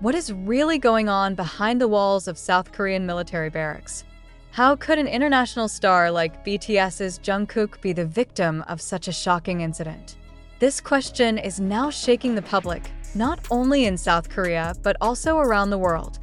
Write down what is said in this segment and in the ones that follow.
What is really going on behind the walls of South Korean military barracks? How could an international star like BTS's Jungkook be the victim of such a shocking incident? This question is now shaking the public, not only in South Korea, but also around the world.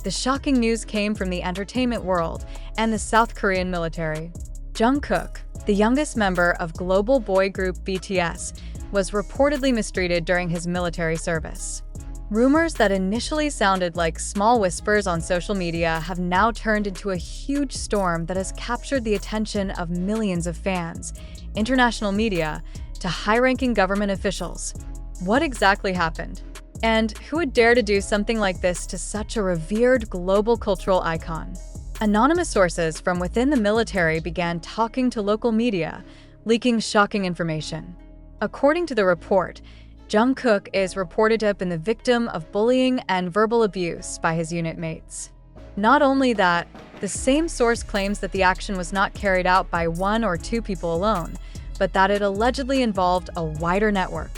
The shocking news came from the entertainment world and the South Korean military. Jungkook, the youngest member of global boy group BTS, was reportedly mistreated during his military service. Rumors that initially sounded like small whispers on social media have now turned into a huge storm that has captured the attention of millions of fans, international media, to high-ranking government officials. What exactly happened? And who would dare to do something like this to such a revered global cultural icon? Anonymous sources from within the military began talking to local media, leaking shocking information. According to the report, Jungkook is reported to have been the victim of bullying and verbal abuse by his unit mates. Not only that, the same source claims that the action was not carried out by one or two people alone, but that it allegedly involved a wider network.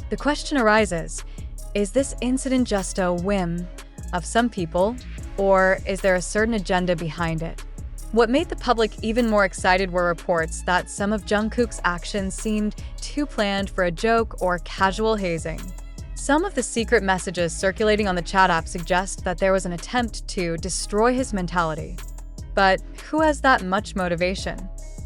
The question arises, is this incident just a whim of some people, or is there a certain agenda behind it? What made the public even more excited were reports that some of Jungkook's actions seemed too planned for a joke or casual hazing. Some of the secret messages circulating on the chat app suggest that there was an attempt to destroy his mentality. But who has that much motivation?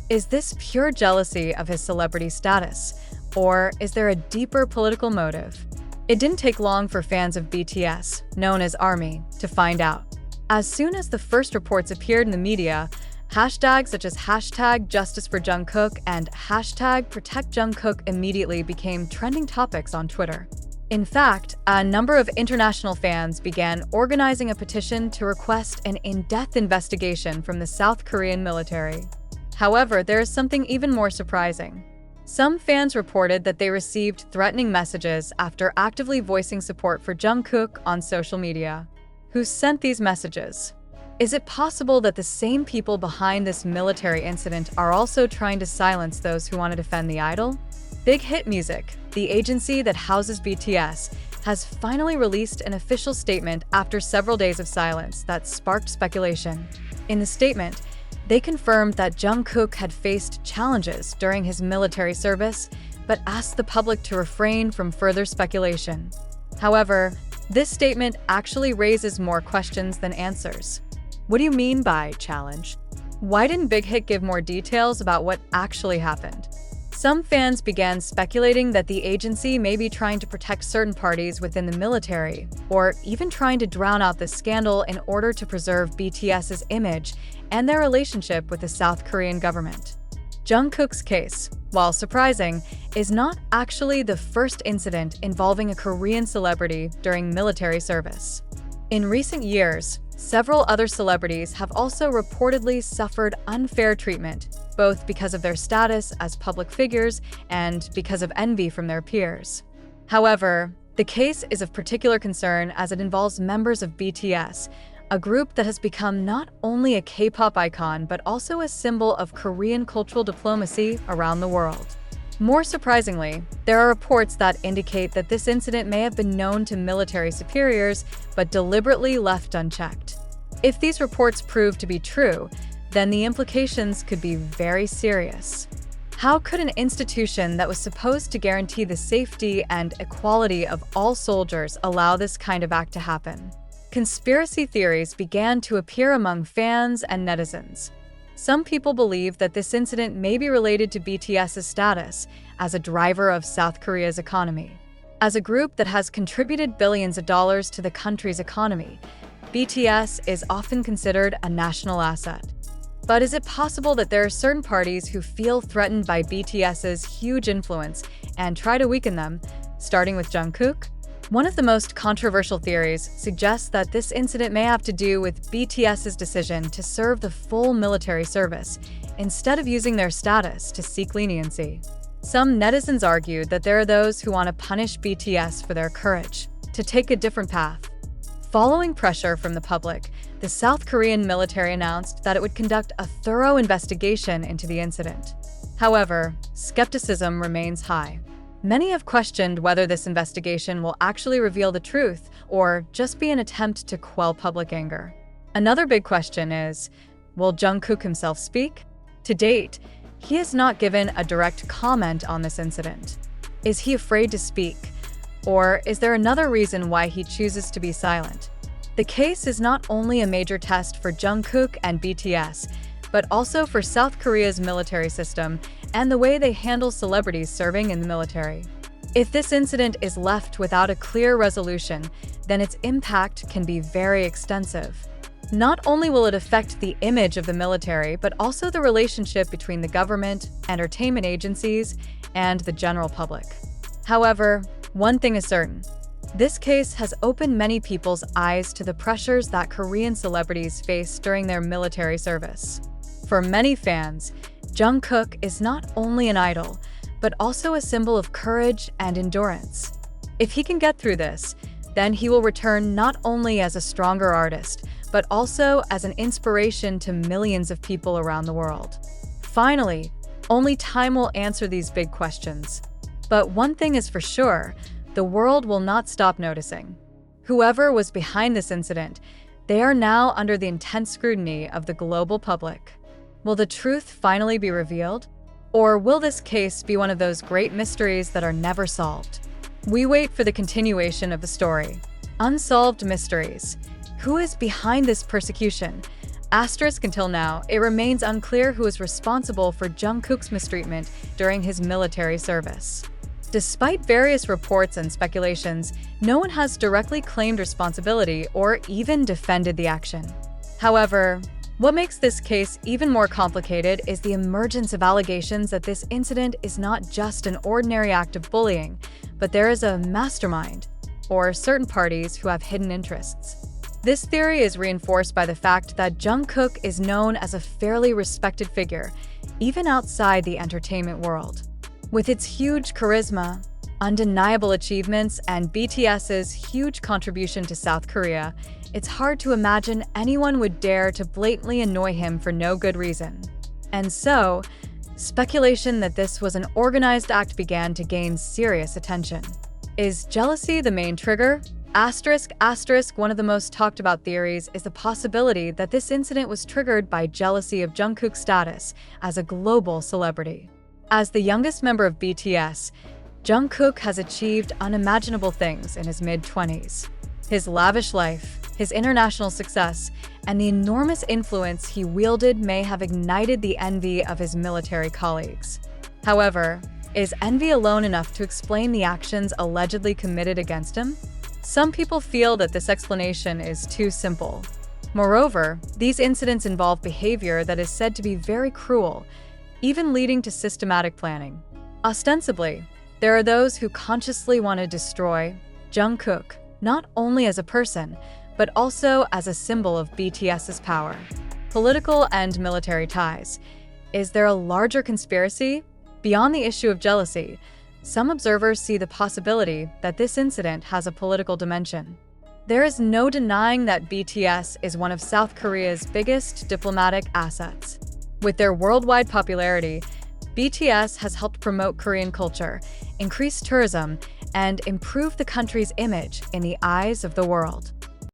Is this pure jealousy of his celebrity status, or is there a deeper political motive? It didn't take long for fans of BTS, known as ARMY, to find out. As soon as the first reports appeared in the media, hashtags such as #JusticeForJungkook and #ProtectJungkook immediately became trending topics on Twitter. In fact, a number of international fans began organizing a petition to request an in-depth investigation from the South Korean military. However, there is something even more surprising. Some fans reported that they received threatening messages after actively voicing support for Jungkook on social media. Who sent these messages? Is it possible that the same people behind this military incident are also trying to silence those who want to defend the idol? Bighit Music, the agency that houses BTS, has finally released an official statement after several days of silence that sparked speculation. In the statement, they confirmed that Jungkook had faced challenges during his military service, but asked the public to refrain from further speculation. However, this statement actually raises more questions than answers. What do you mean by challenge? Why didn't Bighit give more details about what actually happened? Some fans began speculating that the agency may be trying to protect certain parties within the military, or even trying to drown out the scandal in order to preserve BTS's image and their relationship with the South Korean government. Jungkook's case, while surprising, is not actually the first incident involving a Korean celebrity during military service. In recent years, several other celebrities have also reportedly suffered unfair treatment, both because of their status as public figures and because of envy from their peers. However, the case is of particular concern as it involves members of BTS, a group that has become not only a K-pop icon but also a symbol of Korean cultural diplomacy around the world. More surprisingly, there are reports that indicate that this incident may have been known to military superiors but deliberately left unchecked. If these reports prove to be true, then the implications could be very serious. How could an institution that was supposed to guarantee the safety and equality of all soldiers allow this kind of act to happen? Conspiracy theories began to appear among fans and netizens. Some people believe that this incident may be related to BTS's status as a driver of South Korea's economy. As a group that has contributed billions of dollars to the country's economy, BTS is often considered a national asset. But is it possible that there are certain parties who feel threatened by BTS's huge influence and try to weaken them, starting with Jungkook? One of the most controversial theories suggests that this incident may have to do with BTS's decision to serve the full military service instead of using their status to seek leniency. Some netizens argued that there are those who want to punish BTS for their courage, to take a different path. Following pressure from the public, the South Korean military announced that it would conduct a thorough investigation into the incident. However, skepticism remains high. Many have questioned whether this investigation will actually reveal the truth or just be an attempt to quell public anger. Another big question is, will Jungkook himself speak? To date, he has not given a direct comment on this incident. Is he afraid to speak? Or is there another reason why he chooses to be silent? The case is not only a major test for Jungkook and BTS, but also for South Korea's military system and the way they handle celebrities serving in the military. If this incident is left without a clear resolution, then its impact can be very extensive. Not only will it affect the image of the military, but also the relationship between the government, entertainment agencies, and the general public. However, one thing is certain. This case has opened many people's eyes to the pressures that Korean celebrities face during their military service. For many fans, Jungkook is not only an idol, but also a symbol of courage and endurance. If he can get through this, then he will return not only as a stronger artist, but also as an inspiration to millions of people around the world. Finally, only time will answer these big questions. But one thing is for sure, the world will not stop noticing. Whoever was behind this incident, they are now under the intense scrutiny of the global public. Will the truth finally be revealed? Or will this case be one of those great mysteries that are never solved? We wait for the continuation of the story. Unsolved Mysteries. Who is behind this persecution? Until now, it remains unclear who is responsible for Jungkook's mistreatment during his military service. Despite various reports and speculations, no one has directly claimed responsibility or even defended the action. However, what makes this case even more complicated is the emergence of allegations that this incident is not just an ordinary act of bullying, but there is a mastermind, or certain parties who have hidden interests. This theory is reinforced by the fact that Jungkook is known as a fairly respected figure, even outside the entertainment world. With its huge charisma, undeniable achievements, and BTS's huge contribution to South Korea, it's hard to imagine anyone would dare to blatantly annoy him for no good reason. And so, speculation that this was an organized act began to gain serious attention. Is jealousy the main trigger? One of the most talked about theories is the possibility that this incident was triggered by jealousy of Jungkook's status as a global celebrity. As the youngest member of BTS, Jungkook has achieved unimaginable things in his mid-20s. His lavish life, his international success, and the enormous influence he wielded may have ignited the envy of his military colleagues. However, is envy alone enough to explain the actions allegedly committed against him? Some people feel that this explanation is too simple. Moreover, these incidents involve behavior that is said to be very cruel, even leading to systematic planning. Ostensibly, there are those who consciously want to destroy Jungkook, not only as a person, but also as a symbol of BTS's power. Political and military ties. Is there a larger conspiracy? Beyond the issue of jealousy, some observers see the possibility that this incident has a political dimension. There is no denying that BTS is one of South Korea's biggest diplomatic assets. With their worldwide popularity, BTS has helped promote Korean culture, increase tourism, and improve the country's image in the eyes of the world.